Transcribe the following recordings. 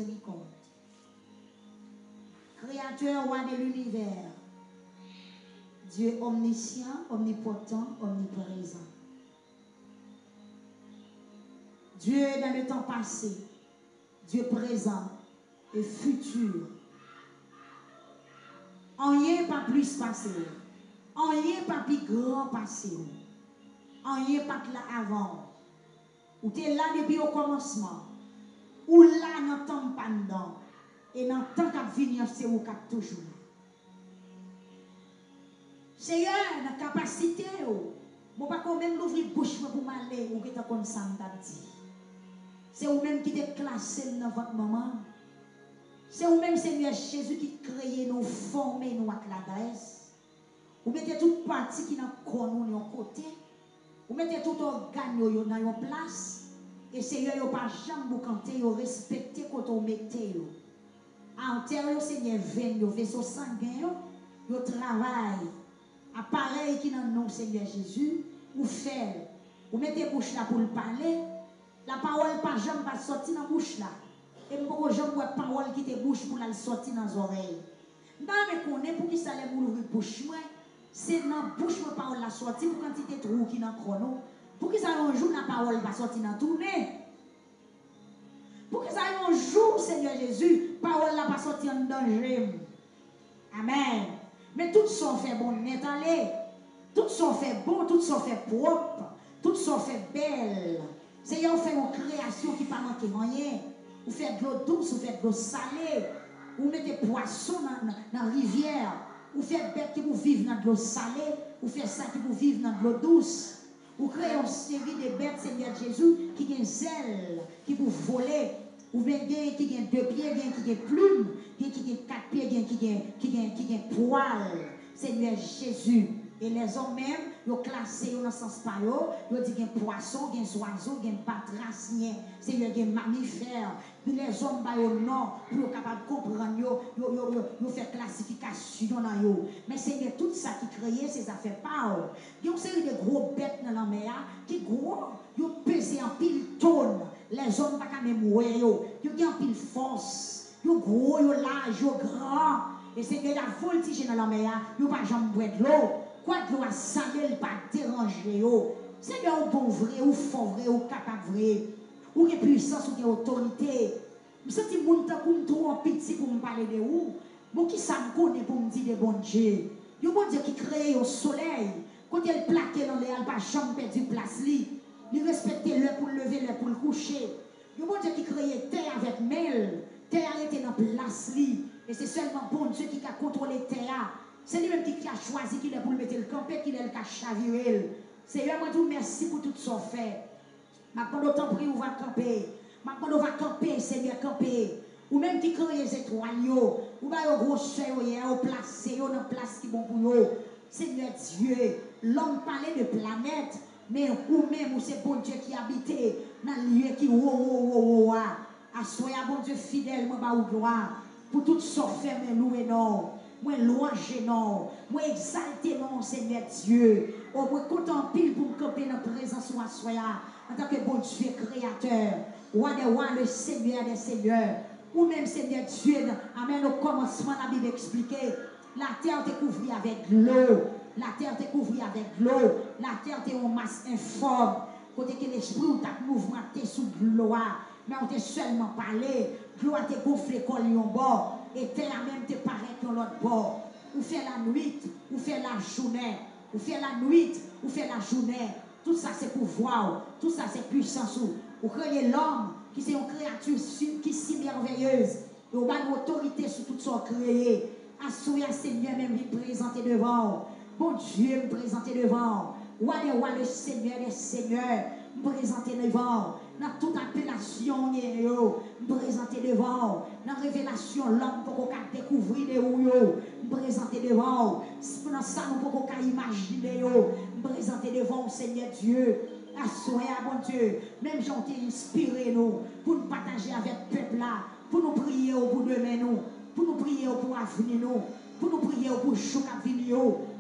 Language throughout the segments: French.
miséricorde. Créateur, roi de l'univers. Dieu omniscient, omnipotent, omniprésent. Dieu dans le temps passé, Dieu présent et futur. Rien pas plus passé. Rien pas plus grand passé. Rien pas que là avant. Ou tu es là depuis au commencement. Ou là dans le temps pas dedans. Et dans le temps qu'à venir, c'est où qu'à toujours. Seigneur, dans la capacité, je ne peux pas même l'ouvrir bouche pour m'aller ou que tu as comme ça dit. C'est vous-même qui t'es classé dans votre maman. C'est vous-même, Seigneur Jésus, qui crée nous, formé nous avec l'adresse. Vous mettez toute partie qui n'a pas nous côté. Vous mettez tout organe dans une place. Et Seigneur, vous pas jamais vous canter, vous respectez quand vous mettez. Antérieur, Seigneur, veine, vous vaisseau sanguin, vous travaillez. Appareil qui dans nous, Seigneur Jésus, vous faites. Vous mettez bouche là pour le parler. La parole pas jamais va sortir dans la bouche là. Et pourquoi jamais la parole qui te bouche pour la sortir dans les oreilles. Non, mais qu'on est pour qui ça les ouvrir bouche moi. C'est dans la bouche la parole la sortir pour quantité trou qui dans chrono. Pour qui ça un jour la parole va sortir dans tourner. Pour qui ça un jour, Seigneur Jésus, parole la va sortir en danger. Amen. Mais tout sont fait bon net aller. Tout sont fait bon, tout sont fait propre, tout sont fait belle. Seigneur, fait une création qui ne pas manquer rien. Vous faites de l'eau douce, vous faites de l'eau salée. Vous mettez poissons dans la rivière. Vous faites bêtes qui vous vivent dans de l'eau salée. Vous faites ça qui vous vivent dans de l'eau douce. Vous créez une série de bêtes, Seigneur Jésus, qui ont des ailes, qui vous volent. Vous mettez qui ont 2 pieds, qui ont plumes, qui ont 4 pieds, qui ont poils. Seigneur Jésus. Et les hommes même, ils ont classé dans le sens par eux, ils ont dit qu'il y a des poissons, qu'il y a des oiseaux, qu'il y a des patraciniens, Seigneur, qu'il y a des mammifères. Puis les hommes, non, pour être capable de comprendre, ils font classification dans eux. Mais Seigneur, tout ça qui crée, c'est ça fait pas. Il y a une série de gros bêtes dans la mer qui gros, ils pesent en pile tonne. Les hommes, pas même mourir, ils ont en pile force. Ils sont gros, ils sont larges, ils sont grands. Et Seigneur, la voltige dans la mer, ils n'ont pas jamais boire de l'eau. Quoi de l'eau à saler, pas déranger. Seigneur, ou bon vrai, ou fort vrai, ou capable vrai, ou qui puissance, ou qui autorité. Je sens que mon temps pour me trouver petit pour me parler de vous. Moi qui ça me connaît pour me dire de bon Dieu. Il y a un bon Dieu qui crée au soleil. Quand il plaqué dans l'air, il n'a pas jamais perdu place. Il respecte l'heure pour le lever, l'heure pour le coucher. Il y a un bon Dieu qui crée terre avec mêle. Terre était dans place. Et c'est seulement bon Dieu qui a contrôlé terre. C'est lui-même qui a choisi qu'il est pour le mettre le campé, qu'il est le chaviré. Seigneur, moi, tout merci pour tout ce qu'on fait. Maintenant, autant prie, on va camper. Maintenant, on va camper, Seigneur, camper. Ou même qui crée les étoiles, ou bien au gros chien, ou placer, dans la place qui est bon pour eux. Seigneur Dieu, l'homme parlait de planète, mais ou même, c'est bon Dieu qui habitait dans le lieu qui assoyez bon Dieu fidèle, moi, ou gloire. Pour tout ce qu'on fait, mais louer non. Moi, louange non. Moi, exalter non, Seigneur Dieu. Oh, moi, content pile pour me camper dans la présence ou assoya. En tant que bon Dieu créateur. Roi des rois, le Seigneur des seigneurs. Ou même, Seigneur Dieu, amen, au commencement, la Bible expliquait. La terre t'est couvrie avec l'eau. La terre t'est couvrie avec l'eau. La terre t'est en masse informe. Côté que l'esprit ou ta mouvement t'est sous l'eau. Mais on t'a seulement parlé. L'eau t'est gonflé comme un bord. Et terre même te paraît dans l'autre bord. Ou fait la nuit, ou fait la journée. Ou fait la nuit, ou fait la journée. Tout ça c'est pouvoir. Tout ça c'est puissance. Ou créer l'homme qui c'est une créature qui est si merveilleuse. Et on a une autorité sur tout ça créé. Assoyez Seigneur même lui présenter devant. Bon Dieu me présenter devant. Roi des rois, le Seigneur des seigneurs. Me présenter devant. Dans toute appellation, me présenter devant. Dans révélation, l'homme pour qu'on découvrir de où me présenter devant. Dans ça, nous pour qu'on imaginer, me présenter devant, Seigneur Dieu. Assoyez à bon Dieu. Même j'en t'ai inspiré, nous, pour nous partager avec le peuple là, pour nous prier pour demain, nous, pour nous prier pour l'avenir, nous, pour nous prier pour le jour à venir,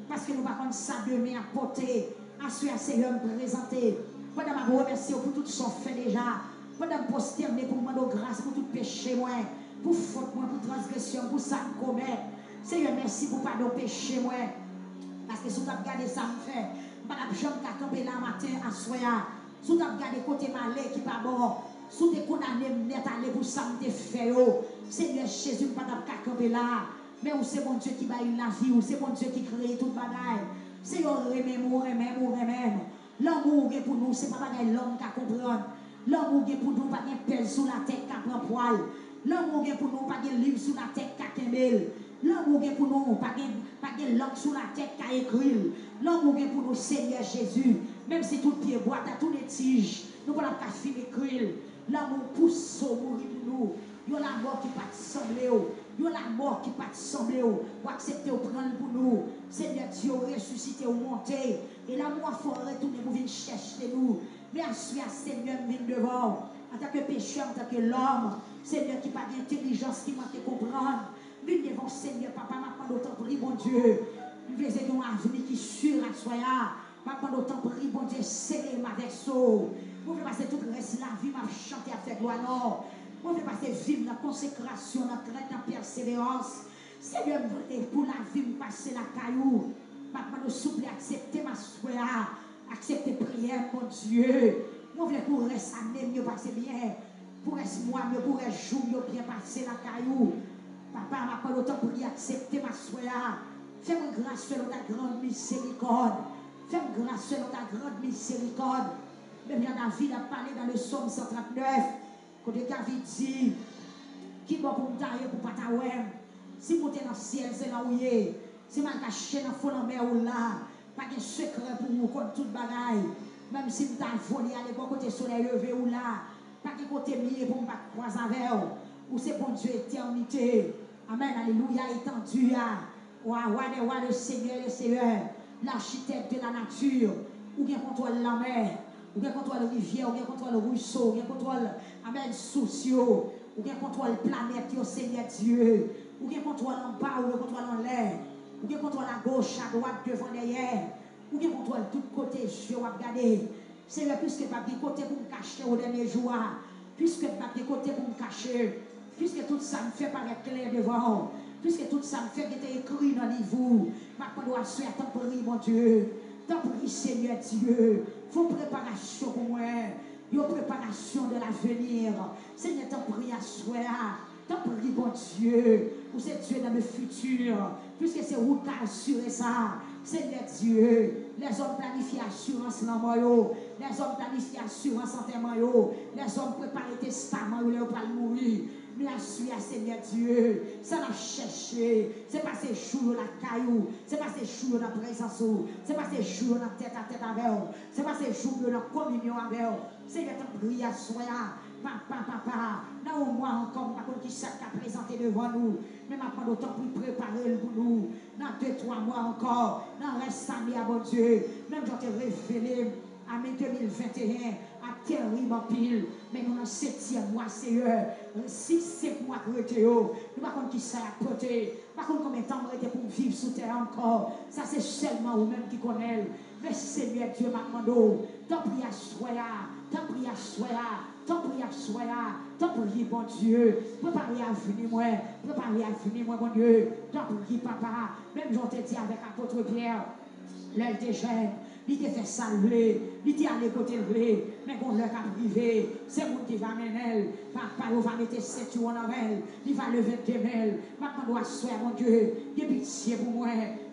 parce que nous ne pouvons pas ça demain à porter. Assoyez à Seigneur me présenter. Madame, je vous remercie pour tout ce qu'on fait déjà. Pendant posterner pour demander grâce pour tout péché, moi, pour faute, moi, pour transgression, pour ça que commet. Seigneur, merci pour pardon péché, moi. Parce que si vous avez regardé ça, me fait, madame Jean qui a campé là matin à soya. Si vous avez regardé côté malais qui pas bon, si vous avez condamné net aller pour ça, me fait, Seigneur Jésus, pas camper là. Mais c'est mon Dieu qui baille la vie, c'est mon Dieu qui crée toute bagaille. Seigneur, remède. L'amour est pour nous, c'est pas bagaille l'homme qui comprend. L'amour est pour nous, pas de pelle sous la tête qui prend poil. L'amour est pour nous, pas de livre sous la tête qui kembel. L'amour est pour nous, pas de langue sous la tête qui écrit. L'amour est pour nous, Seigneur Jésus. Même si tout pied boîte à tous les tiges, nous ne pouvons pas finir écrire. L'amour pousse au mourir pour nous. Il y a la mort qui pas sembler. Il y a la mort qui pas sembler. Pour accepter ou prendre pour nous. Seigneur Dieu, ressusciter ou monter. Et l'amour faut retourner pour venir chercher nous. Merci à Seigneur, venir devant. En tant que pécheur, en tant que l'homme. Seigneur qui n'a pas d'intelligence, qui m'a fait comprendre. Venez devant Seigneur, papa, m'a pas d'autant pris, mon Dieu. Nous voulons aider un avenir qui sur la soya. M'a pas d'autant pris, mon Dieu, serrez ma avec ça. Vous voulez passer tout le reste de la vie, m'a chanté à faire gloire, non. Vous voulez passer vivre dans la consécration, dans la crainte, dans la persévérance. Seigneur, pour la vie, passer la caillou. M'a pas de souple, accepter ma soya. Accepter prière, mon Dieu. Vous voulez pour reste année, mieux passer bien. Pour reste mois, mieux pour reste jour, mieux bien passer la caillou. Papa m'a pas d'autant pour y accepter ma soya. Fais-moi grâce selon ta grande miséricorde. Fais-moi grâce selon ta grande miséricorde. Même David a parlé dans le psaume 139. Quand David dit, qui va pour me tailler pour pas t'aouer. Si vous êtes dans le ciel, c'est là où il est. Si vous êtes caché dans le fond de la mer ou là, pas de secret pour vous contre toute bagaille. Même si vous êtes volé à l'époque côté soleil levé ou là, pas de côté lié pour ne pas croiser avec vous. Ou c'est bon Dieu éternité. Amen, alléluia, étendu. Ouah, le Seigneur, l'architecte de la nature, ou bien contrôle la mer, ou bien contrôle la rivière, ou bien contrôle le ruisseau, ou bien contrôle, amen, sociaux, ou bien contrôle la planète, au Seigneur Dieu, ou bien contrôle en bas, ou bien contrôle en l'air, ou bien contrôle à gauche, à droite, devant, derrière, ou bien contrôle tout côté, je vais regarder. Seigneur, puisque pas de côté pour me cacher au dernier jour, puisque pas de côté pour me cacher, puisque tout ça me fait paraître clair devant, puisque tout ça me fait que tu es écrit dans le livre, ma doit se faire, t'en prie, mon Dieu, t'en prie, Seigneur Dieu, faut préparation pour moi, il y a préparation de l'avenir, Seigneur, t'en prie à soi, t'en prie, bon Dieu, pour c'est Dieu dans le futur, puisque c'est où tu as assuré ça, Seigneur Dieu, les hommes planifient assurance dans le les hommes planifient assurance en termes, les hommes préparent le testament, ils ne vont pas mourir. Merci à Seigneur Dieu. Ça l'a cherché. C'est pas ces jours la caillou. C'est pas ces jours la présence. C'est pas ces jours la tête à tête avec eux. C'est pas ces jours de la communion avec eux. Seigneur, t'en prie à soi. Papa. Là au moins encore, par contre, qui s'est présenté devant nous. Mais maintenant, d'autant plus préparer pour nous. Dans 2-3 mois encore. Dans le reste année à bon Dieu. Même je t'ai révélé. Amen 2021, à terrible en pile, mais nous dans le 7e mois, Seigneur, 6-5 mois que nous nous ne savons pas qui ça a côté, par contre combien de temps nous pour vivre sous terre encore, ça c'est seulement vous-même qui connaissez, mais Seigneur Dieu m'a demandé, t'en prie à soi, t'en prie à soi, t'en prie à soi, t'en prie bon Dieu, préparez à venir moi, mon Dieu, t'en prie papa, même j'en t'ai dit avec l'apôtre Pierre, l'œil des jeunes, il te fait saluer, il te allé côté le mais qu'on leur a privé, c'est moi qui va mener, papa, on va mettre 7 jours en elle, il va lever des mails, maintenant doit soir mon Dieu, il y a pitié pour moi,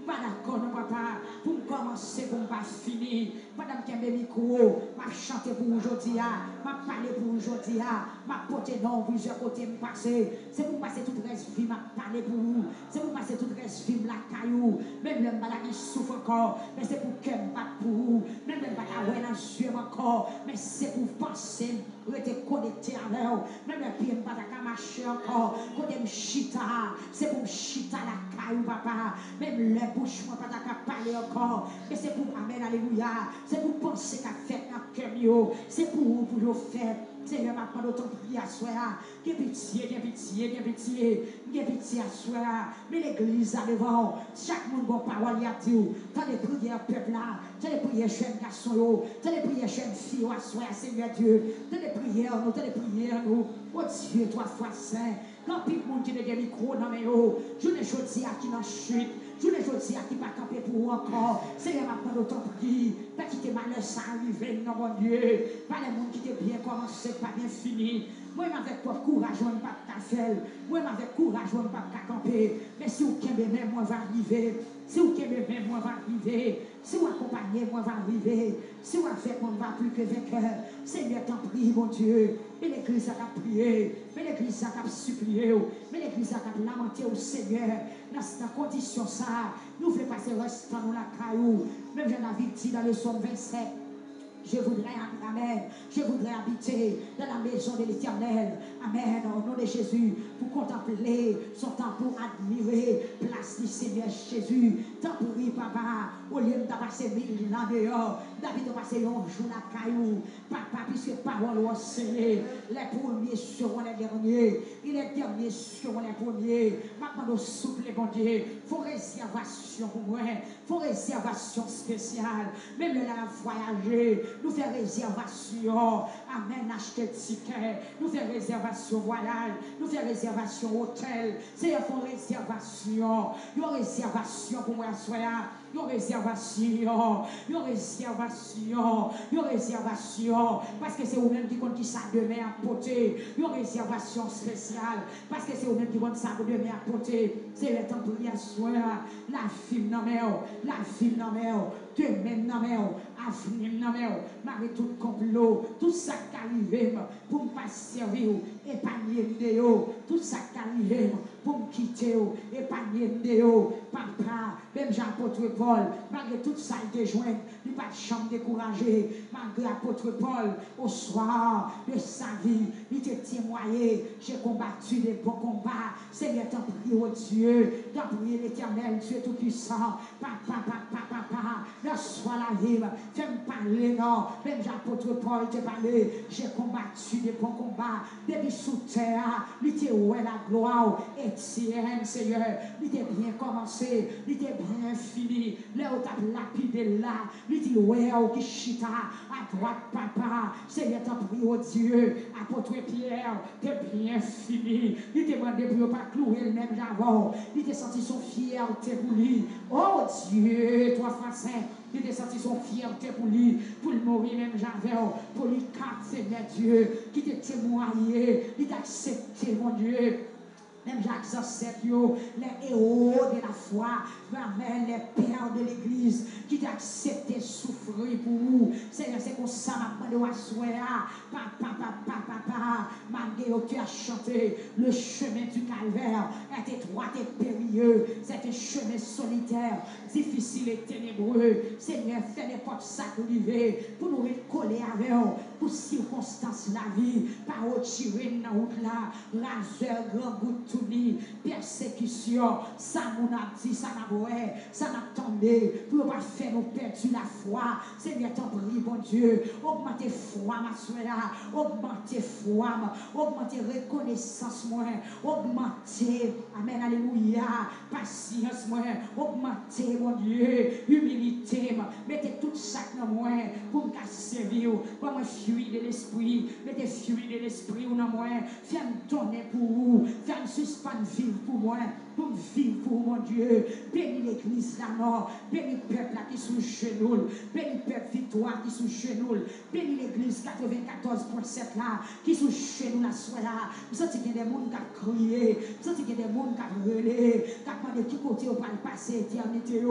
pas d'accord, non, papa, pour commencer, pour ne pas finir, madame qui a mes micros, m'a chanté pour aujourd'hui, m'a parlé pour aujourd'hui, m'a porté dans plusieurs côtés, me passer, c'est pour passer toute reste vie, m'a parlé pour vous, c'est pour passer toute reste vie, la caillou, même le malade qui souffre encore, mais c'est pour qu'elle me batte pour vous, même le malade dans les yeux encore, mais c'est pour penser, rester connecté avec vous, même le pied me batte à marcher encore, côté me chita, c'est pour me chita la caillou, papa. Même les bouches, moi, pas qu'à parler encore. Mais c'est pour Amen, alléluia. C'est pour penser qu'à faire un cœur. C'est pour vous, pour le faire. Seigneur, maintenant, autant prier à soi. Qu'il pitié, qu'il pitié, qu'il pitié. Qu'il pitié à soi. Mais l'église à devant. Chaque monde, bon parole, il y a dit. T'as des prières, peuple là. T'as des prières, jeunes garçons. T'as des prières, jeunes filles, à soi, Seigneur Dieu. T'as des prières, nous, t'as des prières, nous. Oh Dieu, toi, foi saint. Quand tout le monde qui a des micros dans mes hauts, je ne choisis à qui n'en chute. Je ne choisis à qui pas camper pour vous encore. Seigneur, maintenant, autant prier. Pas quitter malheur, ça arrive, non, mon Dieu. Pas les gens qui étaient bien commencé, pas bien fini. Moi, avec toi, courage, on ne pas faire. Moi, avec courage, on ne pas camper. Mais si vous aimez même, moi, va arriver. Si vous aimez même, moi, va arriver. Si vous accompagnez, moi, va arriver. Si vous faites, moi, va plus que vainqueur. Seigneur, t'en prie, mon Dieu. Mais l'église a prié. Mais l'église a supplié. Mais l'église a lamenté au Seigneur. Dans cette condition, ça, nous voulons passer le restant dans la caillou. Même David dit dans le psaume 27. Je voudrais, amen, je voudrais habiter dans la maison de l'Éternel, amen, au nom de Jésus, pour contempler son temps, pour admirer, place du Seigneur Jésus. Tant pis, papa, au lieu de passer 1000 ans dehors, David a passé un jour la caillou, papa, puisque parole ou enseigné, les premiers seront les derniers, et les derniers seront les premiers. Maintenant, nous souffle, mon Dieu, il faut réservation pour moi, il faut réservation spéciale, même là, voyager. Nous faisons réservation, amen, acheter ticket, nous faisons réservation voyage, nous faisons réservation hôtel, c'est une réservation, une réservation pour moi, une réservation, une réservation, une réservation, parce que c'est vous-même qui compte qui ça demain à porter, une réservation spéciale, parce que c'est vous-même qui compte ça demain à porter, c'est le temps pour y asseoir, la fille non mais, la fille non mais, demain non mais, avenir non mais, malgré tout complot, tout ça qui arrive pour me pas servir, épargner de tout ça qui arrive pour me quitter, épargner de papa, même Jean-Apôtre Paul, malgré tout ça il joint, il pas de chambre découragé, malgré l'apôtre Paul, au soir de sa vie, il était témoigné, j'ai combattu des bons combats, Seigneur, t'en prie, oh Dieu, t'en prie l'Éternel, Dieu Tout-Puissant, papa, le soir la vie, fais-moi parler, non, même Jean-Apôtre Paul te parlé, j'ai combattu des bons combats, depuis sous terre, il était où est la gloire, Étienne, Seigneur, il était bien commencé, il était bien fini, là où t'as lapidé là, il dit ouais, au Kishita, à droite, papa, Seigneur, t'en prie, oh Dieu, apôtre Pierre, t'es bien fini, il t'a demandé pour ne pas clouer le même javon, il t'a senti son fierté pour lui, oh Dieu, toi, Français, il t'a senti son fierté pour lui, pour le mourir même javon, pour lui capter, Seigneur Dieu, qui t'a témoigné, il t'a accepté, mon Dieu. Même Jacques 7, les héros de la foi, amen, les pères de l'église qui t'ont accepté souffrir pour vous. Seigneur, c'est comme ça, maintenant, de Assoya, papa, malgré que tu as chanté, le chemin du calvaire est étroit et périlleux, c'est un chemin solitaire, difficile et ténébreux. Seigneur, fais les portes sacrées pour nous recoller avec eux, pour circonstances de la vie, par retirer dans la route là, raseur, grand goutte. Persécution, ça mon a dit, ça n'a pas, ça n'a tombé, pour ne pas faire nous perdre la foi. Seigneur, t'en prie, bon Dieu, augmentez foi, ma soeur, augmentez foi, augmentez reconnaissance, moi, augmentez, amen, alléluia, patience, moi, augmentez, mon Dieu, humilité, mettez tout ça dans moi, pour me servir, pour me fuir de l'esprit, mettez fuir de l'esprit ou dans moi, faites-me donner pour vous, faites-me suspendre vivre pour moi, pour vivre pour mon Dieu. Bénis l'église là, non. Bénis le peuple là qui sous genoux. Bénis le peuple victoire qui sous genoux. Bénis l'église 94.7 là qui sous genoux la soirée là. Vous sentez qu'il y a des gens qui ont crié. Vous sentez qu'il y a des gens qui ont relé. Qui ont demandé qui côté on va passer éternité.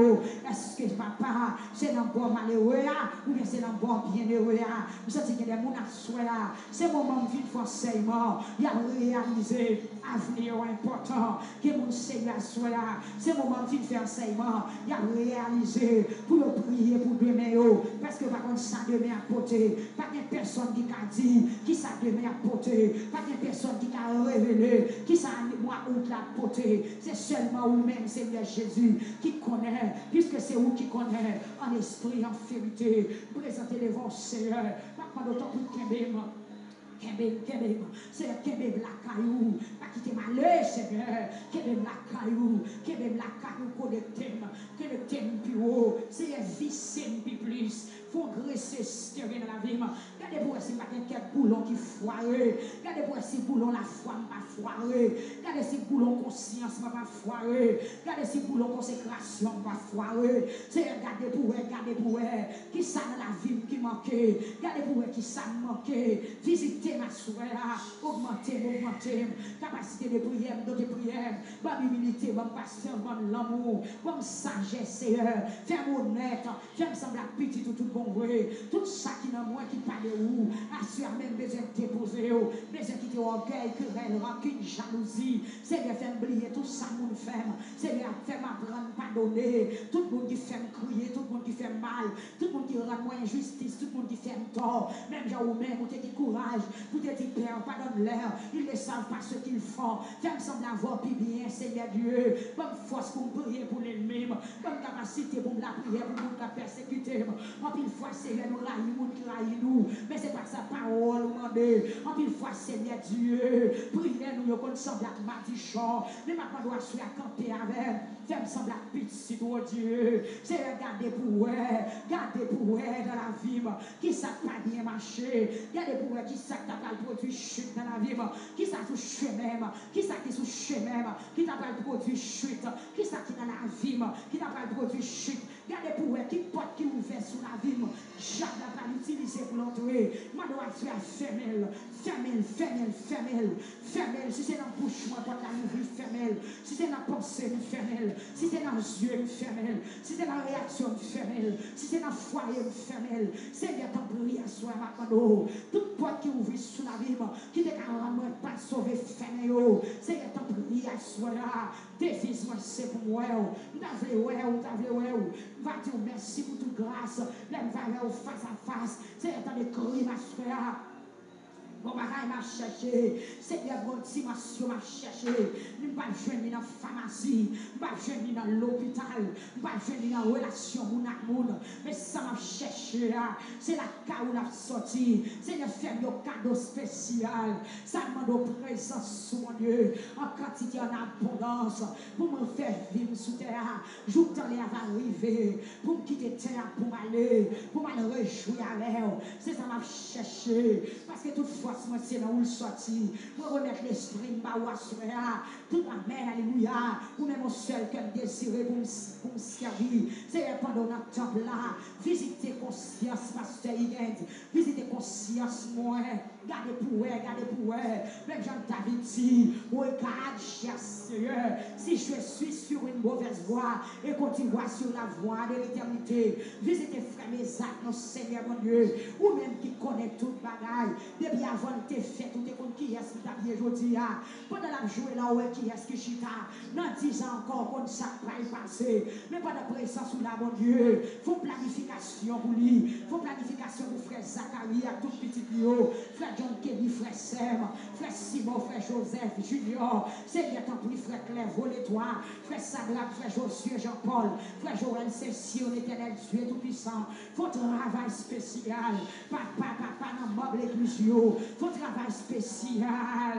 Est-ce que papa, c'est dans le bon malheureux ou bien c'est dans le bon bienheureux? Vous sentez qu'il y a des gens qui ont soirée là. C'est le moment de vie de enseignement. Il y a réalisé avenir important. important que mon Seigneur soit là. C'est le moment de faire enseignement. Il a réalisé pour le prier pour demain. Parce que par contre, ça demain à porter. Pas de personne qui a dit qui ça demain à porter. Pas de personne qui a révélé qui ça moi ou la porter. C'est seulement vous-même, Seigneur Jésus, qui connaît, puisque c'est vous qui connaît en esprit, en vérité. Présentez devant le Seigneur. Pas de temps pour Kembem. Seigneur, Kembem la caillou, pas quitter malheur, Seigneur, Kembem la caillou, connectez plus haut, Seigneur, vissez plus, faut graisser ce dans la vie. Regardez pour si pas quelques boulons qui foirent, regardez pour si boulons la foi pas foiré, regardez si boulons conscience pas foiré, regardez si boulons consécration pas foiré, Seigneur, regardez pour qui ça dans la vie qui manquait, regardez pour qui ça manquait, visitez ma soeur, augmentez, capacité de prière, de prière, bonne humilité, bonne patience, bonne l'amour, bonne sagesse, Seigneur, fais-moi honnête, fais-moi sembler petit tout bon vrai, tout ça qui n'a moins qui parle de où, assure même besoin de déposer, besoin qui te orgueil, querelle, rancune, jalousie, Seigneur, fais oublier tout ça, mon femme, Seigneur, fais m'apprendre, pardonner, tout le monde qui fait crier, tout le monde qui fait mal, tout le monde qui rend moi injustice, tout le monde qui fait tort, même gens ou même, vous te dit courage, vous te dit Père, pardonne-leur, ils ne savent pas ce qu'ils font, fais-moi sembler avoir plus bien, Seigneur Dieu, bonne force pour prier pour l'ennemi, bonne capacité pour la prière, pour la persécuter, en pile fois, Seigneur, nous raillons nous, mais c'est pas sa parole, nous demander, en pile fois, Seigneur Dieu, priez nous, nous semble à Matichon, mais maintenant, doit se camper avec, fais-moi sembler à petit, oh Dieu, Seigneur, gardez pour dans la vie, qui ça pas bien marché, gardez pour qui ça t'a pas le produit chute dans la vie, qui ça sous chemin, qui ça qui sous chemin, qui t'a pas le produit chute, qui ça qui dans la vie, qui t'a pas le produit chute, gardez pour qui porte qui ouvert sous la vie, Jacques n'a pas l'utiliser pour l'entrer, moi dois faire fermel, si c'est dans la bouche, moi porte la ouvrir fermel, si c'est dans la pensée, fermel, si c'est dans les yeux, fermel, si c'est dans la réaction, fermel, si c'est dans le foyer, fermel, Seigneur, t'en prie à soi, maintenant, toute porte qui ouvre sous la vie, qui te rendre pas sauver, fermel, Seigneur, t'en prie à soi, tes fils, moi, c'est pour moi, va dire merci pour toute grâce, même va face à face, Seigneur, t'en écrit, ma soeur. Bon bagaille m'a cherché, Seigneur, bon dimension m'a cherché. Nous ne pas jeune dans la pharmacie, nous pas jeune dans l'hôpital, nous pas jeune dans la relation moun ak moun. Mais ça m'a cherché, c'est la cas où l'a sorti. Seigneur, fais un cadeau spécial. Ça demande présence sur mon Dieu, en quantité, en abondance, pour me faire vivre sous terre. Jour temps les va arriver, pour me quitter terre, pour m'aller réjouir avec eux. C'est ça m'a cherché, parce que toutefois, moi, c'est là où il sortit. Moi, remettre l'esprit, tout amen, alléluia. Ou même mon seul cœur désiré pour me servir. C'est pendant notre temple là. Visitez conscience, pasteur Higuet. Visitez conscience, moi. Gardez pour elle. Même Jean David dit, regarde, cher Seigneur, si je suis sur une mauvaise voie et continue sur la voie de l'éternité. Visitez frère mes actes, nos Seigneur, mon Dieu. Ou même qui connaît toute bagaille. Depuis avant de te faire, tout est contre qui est-ce qui t'a bien aujourd'hui. Pendant la journée là, où est qui est-ce qui chita. Dans 10 ans encore, comme ça va y passer. Mais pas de présence sous la mon Dieu. Faut planification pour lui. Faut planification pour frère Zacharie, à tout petit Pio. Frère John Kelly, frère Sem, frère Simon, frère Joseph, Junior. Seigneur, t'en prie, frère Claire, volez-toi. Frère Sadrach, frère Josué, Jean-Paul. Frère Joël, Cécile, l'éternel Dieu tout-puissant. Faut travail spécial. Papa, dans meuble l'église. Faut travail spécial.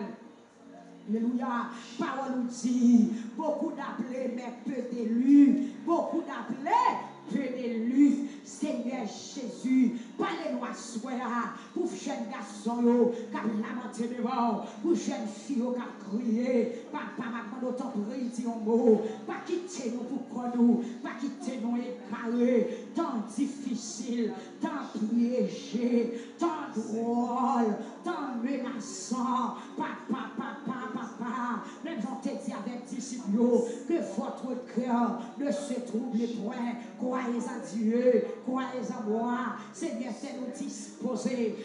Alléluia. Parole nous dit, beaucoup d'appelés, mais peu d'élus. Beaucoup d'appelés, peu d'élus. Seigneur Jésus, parlez-nous à soi pour jeunes garçons qui ont lamenté devant, pour jeunes filles qui ont crié. Papa, maintenant, autant prier, dit un mot. Pas quitter nous pour nous, pas quitter nous écarés. Tant difficile, tant piégé, tant drôle, tant menaçant. Papa. Même j'en t'ai dit avec disciples que votre cœur ne se trouble point. Croyez à Dieu, croyez à moi. Seigneur, fais-nous disposer,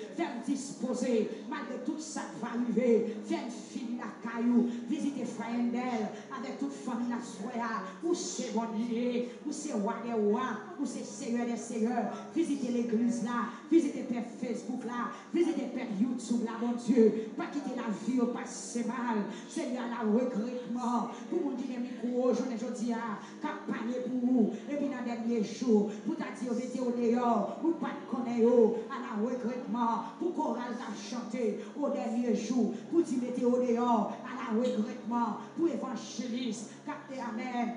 malgré tout ça qui va arriver. Fais-nous finir la caillou, visitez frères d'elle, avec toute famille la soya, ou c'est bon Dieu, ou c'est roi des rois, ou c'est seigneur des seigneurs. Visitez l'église là, visitez Père Facebook là, visitez Père YouTube là, mon Dieu. Pas quitter la vie au passé mal. Seigneur, la regrettement. Pour mon dire micro, je ne dis pas, campagne pour vous. Et puis dans les derniers jours, pour ta dire, mettez au dehors, ou pas de connaître à la regrettement. Pour chorale t'a chanté au dernier jour, pour dire, mettez au dehors à la regrettement. Pour évangéliste, capter amen.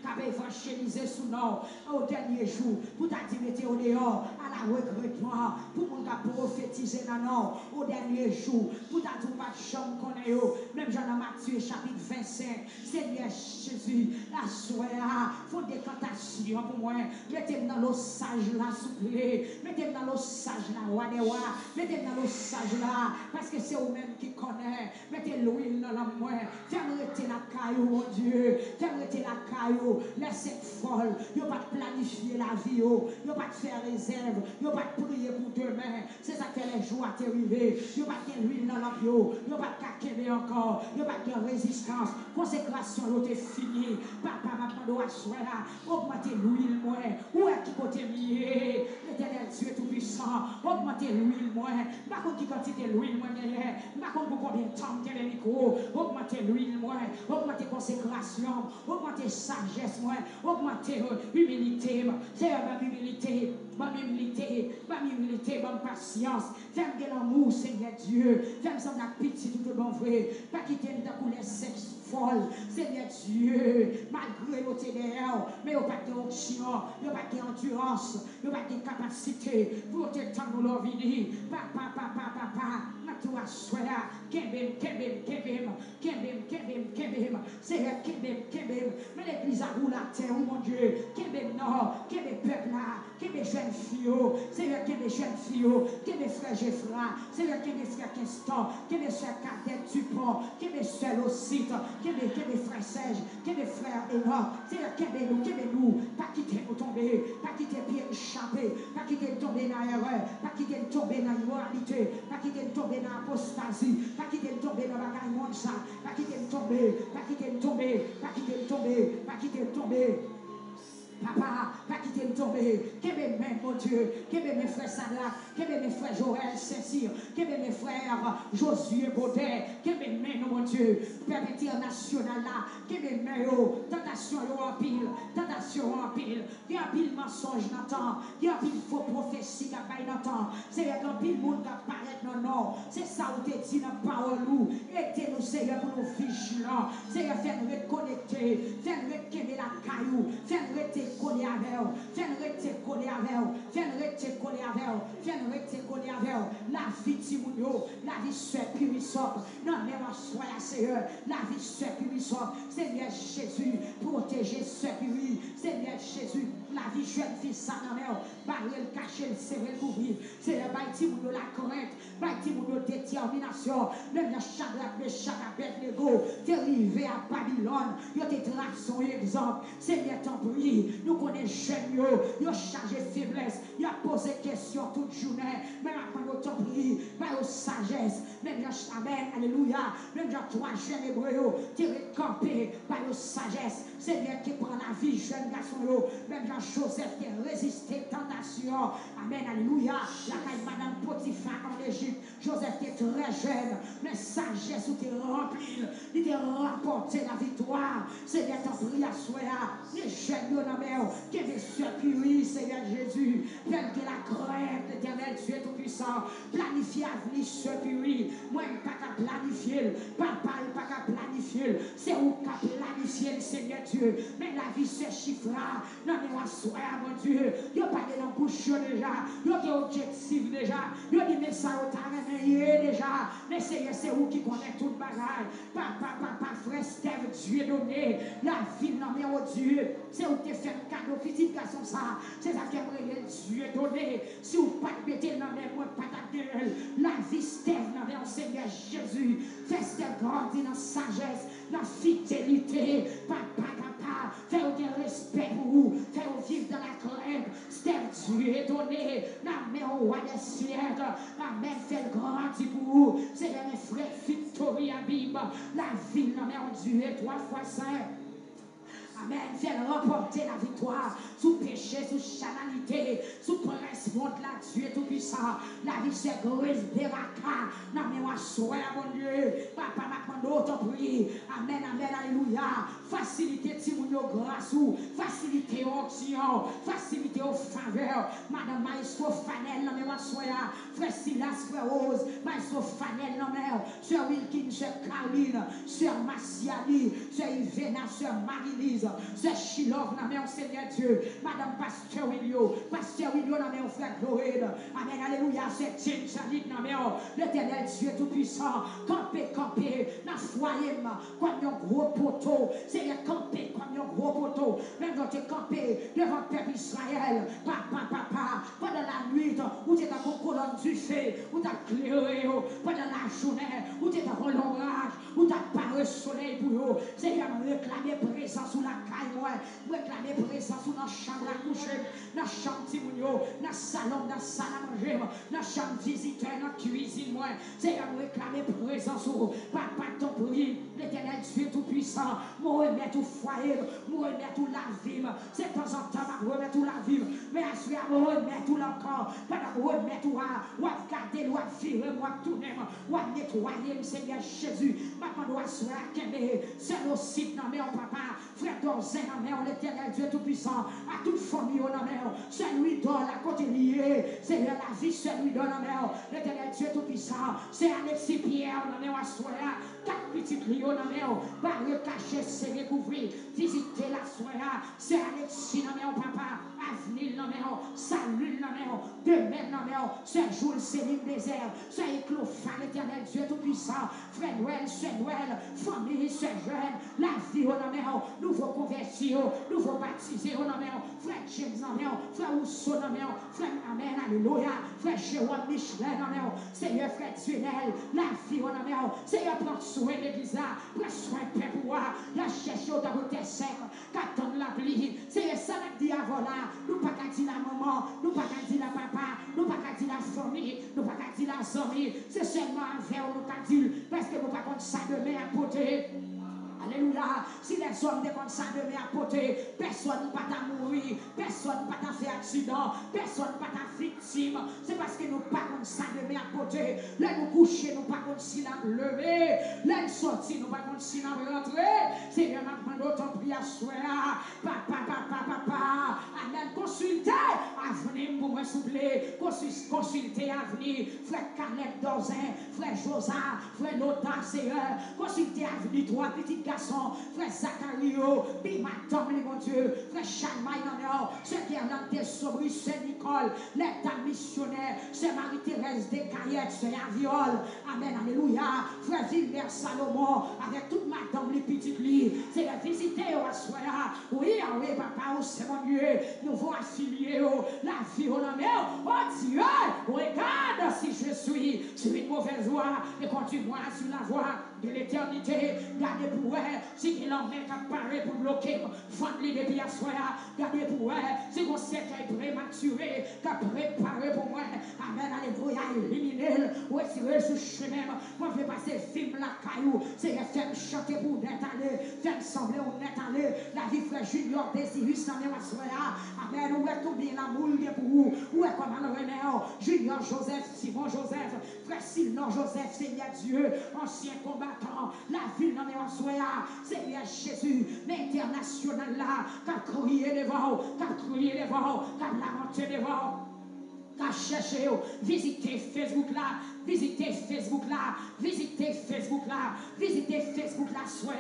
Qui évangélisé sous nous au dernier jour, pour t'activer au dehors, à la regrettement, pour mon gars prophétiser dans nous au dernier jour, pour t'activer pas de chambre qu'on est, même Jean Matthieu chapitre 25, Seigneur Jésus, la soirée, faut des cantations pour moi, mettez-moi dans l'osage là, souple, mettez-moi dans l'osage là, roi des rois, mettez-moi dans l'osage là, parce que c'est vous-même qui connaît, mettez l'huile dans la main, faites-moi rester la caillou, mon Dieu, faites-moi rester la caillou. Laissez folle, vous pas planifier la vie, vous pas faire réserve, vous pas prier pour demain. C'est ça que les jours à t'arriver. Vous pas de l'huile dans la vie, vous pas de encore, vous pas de résistance. Consécration, vous êtes fini. Papa, maman, doit soir, augmentez l'huile, moi. Où est qui côté lié? L'éternel Dieu tout-puissant, augmentez l'huile, moi. Par contre, qui quantité l'huile, moi, par contre, pour combien de temps, quel est micro? Augmentez l'huile, moi. Augmentez consécration, augmentez sagesse. Augmenter humilité, c'est ma humilité, ma patience, fais-moi de l'amour, Seigneur Dieu, fais-moi ça la pitié tout le bon vrai, pas quitter ta couleur sexe folle, Seigneur Dieu, malgré nos TDR, mais au pas d'onction, il n'y a pas d'endurance, il n'y a pas de capacité, pour te tendre leur vie, papa, tout à soi, kebem, Seigneur, mais l'église a roulé à terre, mon Dieu, kebem non, kebem peuple là, kebem jeunes filles, Seigneur, kebem jeunes filles, kebem frère Geoffroy, Seigneur, kebem frère Keston, kebem frère Cadet Dupont, kebem frère Locite, kebem frère Serge, kebem frère Enoch, Seigneur, kebem nous, pas quitter nous tomber, pas quitter pied échappé, pas quitter tomber dans l'erreur, pas quitter tomber dans l'immoralité, pas quitter tomber dans l'apostasie, pas quitter tomber dans la bagaille monde ça, pas quitter tomber, pas quitter tomber, pas quitter tomber, pas quitter tomber. Papa, pas quitter me tomber. Qu'est-ce que mon Dieu? Qu'est-ce que mes frères Sadak? Qu'est-ce que mes frères Joël Saint-Cyr? Qu'est-ce que mes frères Josué Baudet? Qu'est-ce que mon Dieu? Père international là. Qu'est-ce que tentation en pile? Tentation en pile. Il y a un pile mensonge dans le temps. Il y a un pile faux prophétie qui a dans le temps. C'est un pile monde qui apparaît dans le nord. C'est ça où tu dis dans la parole. Aidez-nous, Seigneur, pour nous vigilants. Seigneur, fais-nous reconnecter. Fais-nous reconnecter la caillou. Fais-nous reconnecter. Collé avec eux, viens rester collé avec eux, viens rester collé avec eux, viens rester collé avec eux. La vie Timounio, la vie soit puissante. Non, mais moi, sois Seigneur, la vie soit puissante. Seigneur Jésus, protégez ce puits. Seigneur Jésus, la vie jeune fille, ça dans l'air, barrer le cacher, le serrer, l'ouvrir. Seigneur, baille Timounio la crainte, baille Timounio détermination. Même la Shadrach, le Shadrach, Abednego, t'es arrivé à Babylone, yo te trace son exemple. Seigneur, t'en prie. Nous connaissons jeunes, ils ont chargé faiblesse, ils ont posé question toute journée, mais maintenant nous t'en prie, par la sagesse, même amen, alléluia, même trois jeunes hébreux, tu es campé par la sagesse, Seigneur qui prend la vie, jeune garçon, même Joseph qui a résisté tentation, amen, alléluia, la caille madame Potiphar en Égypte, Joseph qui est très jeune, mais sagesse où tu es rempli, il t'a rapporté la victoire, Seigneur t'en prie à soi, les jeunes dans la mer, que les surpuis, Seigneur Jésus, plein que la crainte, l'éternel Dieu tout-puissant, planifier l'avenir surpuis, moi je pas qu'à planifier, papa il pas qu'à planifier, c'est où qu'à planifier, Seigneur Dieu, mais la vie se chiffra, non mais on soit, mon Dieu, il n'y a pas de l'embouche déjà, il y a des objectifs déjà, il y a des messages au terrain déjà, mais Seigneur c'est où qui connaît tout le bagage, papa, frère Steve, Dieu donné, la vie, non mais oh Dieu, c'est où tu fais un cadeau, petit garçon ça, c'est ça qui a Dieu donné, si vous pas de mettre dans les mots, pas de la vie Steve, non mais oh Seigneur Jésus, fais Steve grandir dans sagesse, dans fidélité, papa, Fais-vous un respect pour vous. Fais-vous vivre dans la crainte. C'est Dieu est donné. Amen, au roi des siècles. Amen, fais le grand pour vous. Seigneur, mes frères, Victoria Bib. La ville, amen, Dieu est 3 fois saint. Amen. Fais remporter la victoire sous péché, sous charnalité, sous prince monde là, Dieu tout-puissant. La vie c'est grâce beraka. Non, mais moi, sois mon Dieu. Papa m'a demandé ton prix. Amen, amen, alléluia. Facilité, Timounio, grâce ou facilité onction, facilité aux faveurs. Madame Maestro Fanel, non, mais moi, sois frère Silas, frère Rose, Maestro Fanel, non, mais Sœur Wilkins, Sœur Caroline, Sœur Massiali, Sœur Ivena, Sœur Marie-Lise. C'est Chilov, mon Seigneur Dieu. Madame Pasteur Willio, mon frère Gloïde. Amen, alléluia. C'est Tim Chalit, l'éternel Dieu tout-puissant. Camper, dans le foyer, comme un gros poteau. C'est camper comme un gros poteau. Même quand tu es campé devant le peuple Israël, papa, pendant la nuit, où tu es dans la colonne du feu, où tu as clairé, pendant la journée, où tu es dans l'orage, où tu as paré le soleil pour eux. Seigneur, réclamer présence sous la caille, moi, réclamer présence sous la chambre à coucher, dans la chambre Timounio, dans le salon, dans la salle à manger, dans la chambre visiteur, dans la cuisine, moi. Seigneur, réclamer présence sous papa, ton prix, l'éternel Dieu tout-puissant, moi, remettre tout foyer, moi, remettre tout la vie. C'est de temps en temps, moi, remettre tout la vie. Mais à ce moment, remettre tout l'encore, pendant que remettre tout, ou à garder, ou à virer, ou à tourner, ou à nettoyer, Seigneur Jésus. Maintenant, doit se faire c'est le site, non, mais papa, frère d'Orzen, non, mais l'éternel Dieu tout-puissant, à toute famille, non, mais c'est lui donne la côté liée, c'est la vie, c'est lui donne, non, mais l'éternel Dieu tout-puissant, c'est Alexis Pierre, non, mais on soya, 4 petits clients, non, mais par le cachet, c'est découvrir, visiter la soya, c'est Alexis, non, mais papa, avenir, non, mais salut, non, mais demain, non, mais c'est jour, c'est l'île désert, c'est éclophan, l'éternel Dieu tout-puissant, frère Noël, c'est Noël, famille, c'est jeune, la vie, non, mais nouveau converti, nouveau baptisé, non, mais frère James, non, mais frère Rousseau, non, mais frère Amen, alléluia, frère Jérôme Michelin, non, mais Seigneur, frère Tunnel, la vie, non, mais Seigneur, prends soin de l'église, prends soin de Père pour moi, la cherche au dans tes sec, qu'attendre la pluie, Seigneur, ça n'a dit avant là, nous pas qu'à dire la maman, nous pas qu'à dire la papa, nous pas qu'à dire la famille, nous pas qu'à dire la famille, c'est seulement envers nous qu'à dire, parce que nous pas contre ça de mer à côté. Alléluia. Si les hommes comme ça de à côté, personne ne va mourir, personne ne va faire accident, personne ne va victime. C'est parce que nous pas comme ça de à côté. Là nous coucher, nous pas comme si nous lever. Là nous sortir, nous pas comme si nous rentrer. Seigneur, maintenant notre prière soit. Papa. Amen. Consultez avenir pour me soupler. Consultez avenir. Frère Caleb Dozin, frère Josa, frère Lothar Seigneur. Consultez avenir, 3 petits garçons, frère Zachario, Bimatom, mon Dieu, frère Chalmaï, c'est Guerlain de Sobri, c'est Nicole, l'état missionnaire, c'est Marie-Thérèse de Caillette, c'est Aviol, Amen, alléluia, frère Vilmer Salomon, avec toute madame les petites lits, c'est la visiter au soir, oui, papa, c'est mon Dieu, nous voulons affilier la vie au nom, oh Dieu, regarde si je suis sur une mauvaise voie, et continue sur la voie de l'éternité, gardez pour elle, si qu'il en met à parler pour bloquer, fendre-les depuis à soi, gardez pour elle, si vous êtes prématuré, qu'à préparer pour moi, amen, alléluia, éliminer, ou essayer ce chemin, moi je vais passer film la caillou, c'est faire chanter pour net aller, faire sembler au net aller, la vie frère Junior Désirus, dans mes soya, amen, où est tout bien la moule pour vous, où est comme un René, Junior Joseph, Simon Joseph, frère Sylvain Joseph, Seigneur Dieu, ancien combattant, la ville dans mes soya, Seigneur Jésus, l'international là, qu'a crié devant, qu'a lamenté devant, qu'a cherché, visitez Facebook là, visitez Facebook là, soya,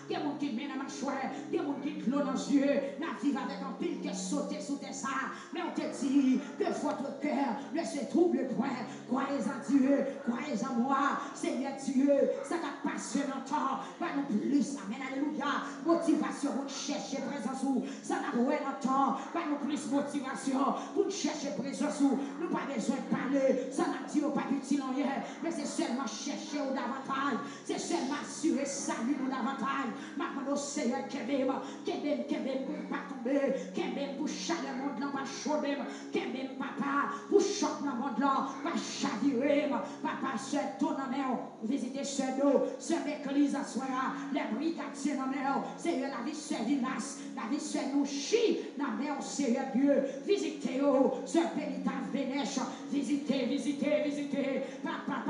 il y a des gens qui mènent à ma choix, il y a des gens qui clonent dans les yeux, la vie avec un pile qui sauter sous tes ça, mais on te dit que votre cœur ne se trouble point, croyez en Dieu, croyez en moi, Seigneur Dieu, ça t'a passé longtemps, pas non plus, amen, alléluia, motivation pour chercher présence où, ça n'a pas longtemps, pas non plus motivation pour chercher présence où, nous pas besoin de parler, ça n'a dit pas utile en hier, mais c'est seulement chercher au davantage, c'est seulement assurer salut au davantage, maintenant Maman, Seigneur, qu'aime pour pas tomber, qu'aime pour chaler le monde là, pas chauder, qu'aime papa, pour choc dans le monde là, pas chavirer, papa, soeur, ton nom, visiter ce dos, ce église à soi, les brigadiers dans mer, Seigneur, la vie, c'est Vilas, la vie, c'est nous, chi, dans mer, Seigneur Dieu, visitez, ce pénitent Vénèche, visitez, papa,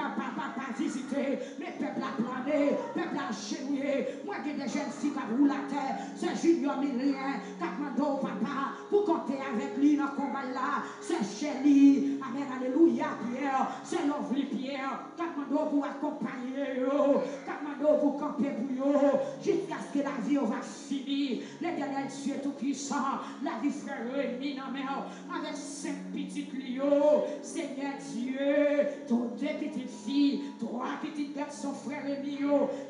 visitez, mes peuples à planer, peuple à chenouiller, moi qui des jeunes filles qui roulent la terre, c'est Junior Millien, Katmando, papa, pour compter avec lui dans le combat là, c'est Chélie, amen, alléluia, Pierre, c'est l'envie Pierre, Katmando pour accompagner, Katmando pour camper pour eux, jusqu'à ce que la vie va finir, l'Éternel Dieu tout-puissant, la vie frère Rémi, non mais avec 5 petites lions, Seigneur Dieu, ton 2 petites filles, 3 petits garçons, frère Rémi,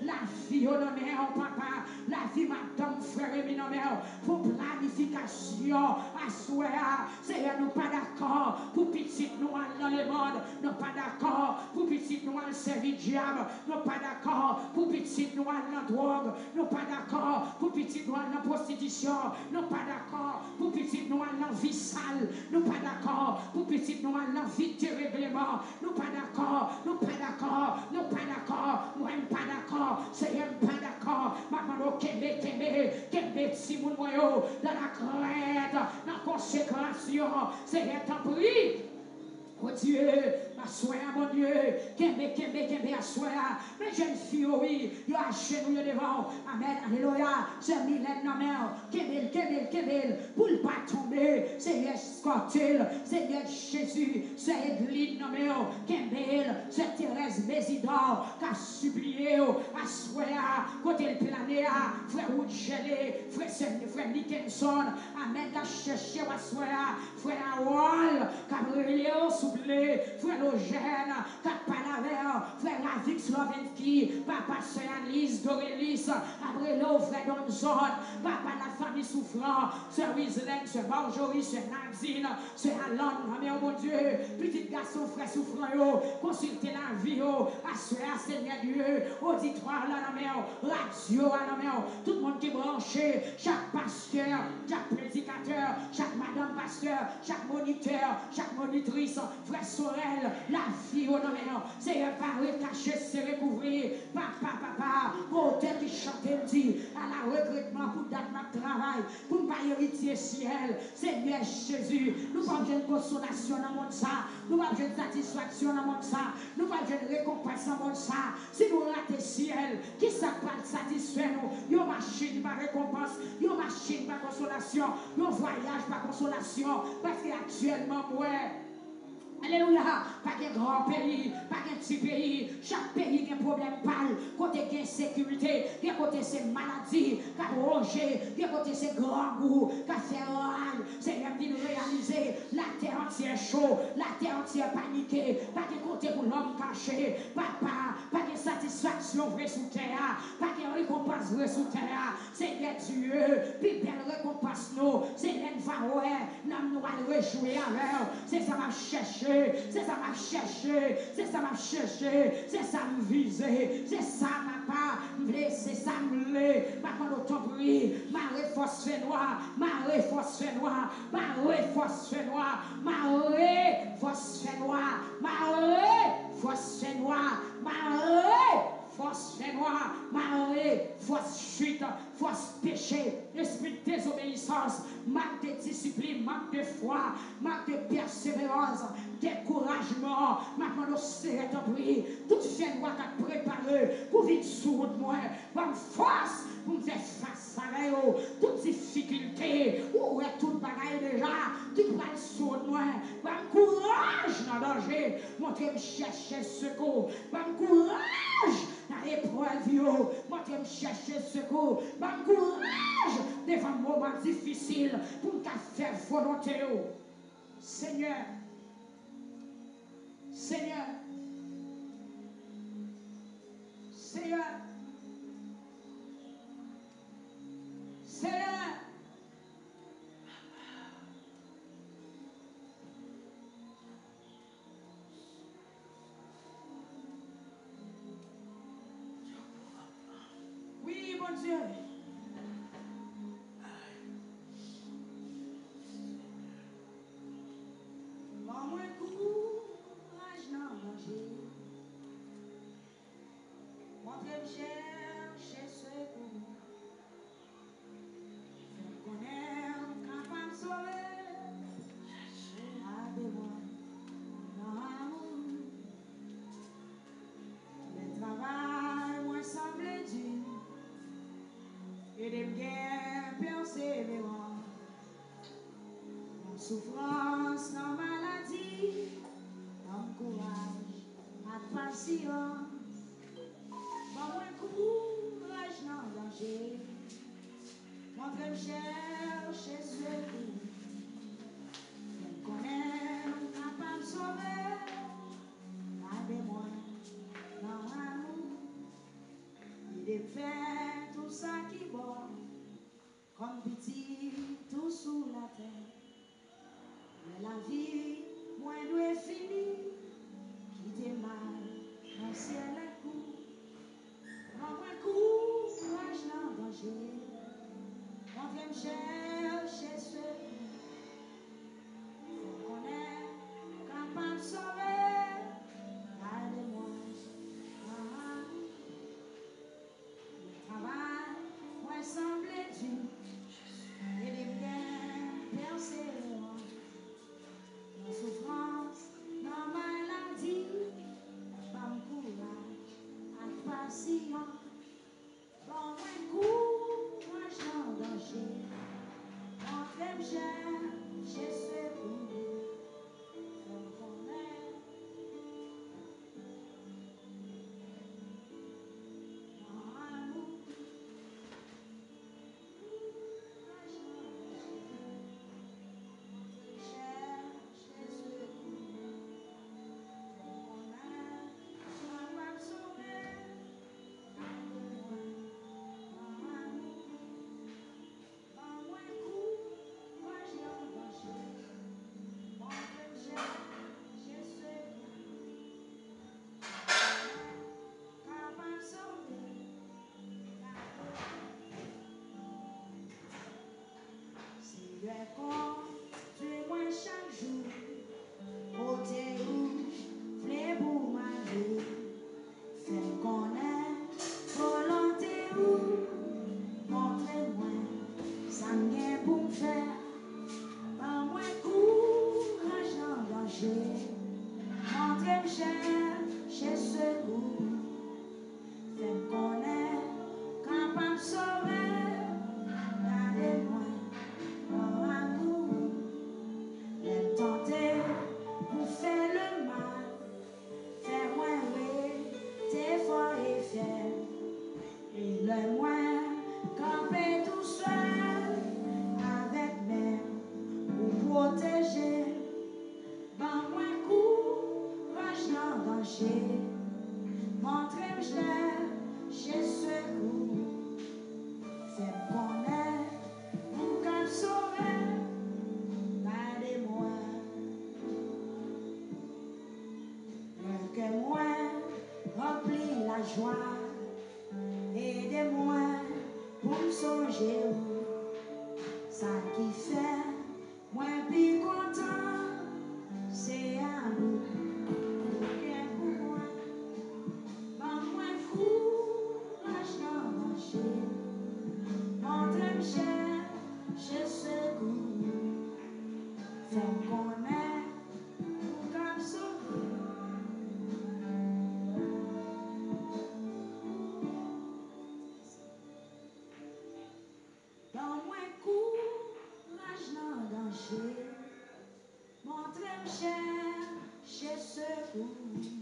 la vie, non mais papa, la vie, madame, frère Rémi, non mais pour planification, à souhait, Seigneur, nous pas d'accord, pour petit nous dans le monde, nous pas d'accord, pour petit nous dans servir diable, nous pas d'accord, pour petit nous dans la drogue, nous pas d'accord, pour petit nous dans la prostitution, nous pas d'accord, pour petit nous dans la vie sale, nous pas d'accord, pour petit nous dans la vie de règlement, nous pas d'accord, nous pas d'accord, nous pas d'accord, nous n'aimons pas d'accord, Seigneur, pas d'accord, maman, Kembe, Simon Moyo, dans la crainte, dans la consécration, Seigneur, t'en prie. Oh Dieu, assoya mon Dieu, Kembe, assoya. Mes jeunes filles, oui, ils ont acheté devant. Amen, alléluia. C'est Mylène, non, Kembe, pour ne pas tomber. Seigneur Scotil, Seigneur Jésus, c'est Edline, non, Kembe, c'est Thérèse Mésidor, qui a supplié, assoya, côté le plané, frère Woodgelé, frère Nickenson, Amen, qui a cherché, assoya, frère Wall, Cabrillo, frère Eugène, frère Ravix Lovenki, papa Sœur Alice, Dorélis, Abrelo, frère Donzon, papa la famille souffrant, Sœur Wislaine, Sœur Marjorie, Sœur Nadine, Sœur Alain, mon Dieu, petit garçon, frère souffrant, consultez la vie, assurez Seigneur Dieu, auditoire là, radio là, tout le monde qui est branché, chaque pasteur, chaque prédicateur, chaque madame pasteur, chaque moniteur, chaque monitrice, frère Sorel, la vie au nom, c'est un parler caché, c'est recouvrir, papa, pour tel qui chante, dit, à la regrettement pour date notre travail, pour ne pas héritier ciel, Seigneur Jésus, nous pas besoin de consolation dans le monde ça, nous pas besoin de satisfaction dans le monde ça, nous pas besoin de récompense dans le monde ça, si nous ratons ciel, qui ça pas satisfait nous, une machine par récompense, une machine par consolation, un voyage par consolation, parce qu'actuellement, ouais, alléluia, pas de grand pays, pas de petit pays, chaque pays a un problème pâle, côté de sécurité, côté c'est maladie, côté c'est grand goût, c'est oral, c'est même de réaliser, la terre entière chaud, la terre entière paniquée, pas de côté pour l'homme caché, papa, pas de satisfaction vraie sous terre, pas de récompense vraie sous terre, c'est Dieu, puis belle récompense nous, c'est l'envoi, nous allons réjouir avec, c'est ça m'a cherché. C'est ça m'a cherché, c'est ça m'a cherché, c'est ça me viser, c'est ça papa, c'est ça me lait, papa l'autre prie, marée phosphé noir, marée phosphé noir, marée phosphé noir, marée phosphé noir, marée phosphé noir, marée phosphé noir, marée, force chute, force péché, esprit de désobéissance, manque de discipline, manque de foi, manque de persévérance, découragement, maintenant c'est ton prix, toute chaîne doit être préparée pour vivre sous moi, bonne force pour faire face à eux, toute difficulté, où est toute bagaille déjà, tu vas sous moi, bonne courage dans le danger, montrez-moi chercher secours, bonne courage dans l'épreuve, montrez-moi chercher secours, bonne courage devant un moment difficile pour me faire volonté. Seigneur, Seigneur, Seigneur, Seigneur, oui, bon Dieu, et de bien persévérant. En souffrance, dans maladie, en courage, en patience. Bon, un courage, dans danger. Montre-moi chercher secours. On connaît, capable de sauver. Aidez-moi dans l'amour. Il est fait tout ça qui bon. Comme petit, tout sous la terre. Mais la vie, moi, doit finir. Quitter mal, mon ciel est court. Prends un courage dans danger. On vient me chercher secours. On connaît, capable de sauver. Aidez-moi. Le travail, moi, semble dur. Et les biens persévérants. Dans souffrance, dans maladie. Femme courage, à patient. Bon, un courage dans danger. Entrez-moi chez secours. On connaît. Dans amour. Construis-moi chaque jour, côté où, flé pour ma vie, fais-moi connaître, volonté où, montrez-moi, ça m'est pour me faire, par moi courage en danger, montrez-moi chercher secours, fais-moi connaître, capable de sauver, gardez-moi. Tenter pour faire le mal, faire moins t'es fort et fier, et le moins camper tout seul, avec même pour protéger, ben moins courage dans danger, montrer chez secours, faire connaître pour qu'elle sauver. Gardez-moi, que moi remplis la joie, aidez-moi pour me songer, ça qui fait moi plus content, c'est à vous, pour moi, ben moi courage dans marcher, montrez-moi chez secours. Fais-moi connaître pour qu'elle sauve. Donne-moi courage dans danger. Montrez-moi chez secours.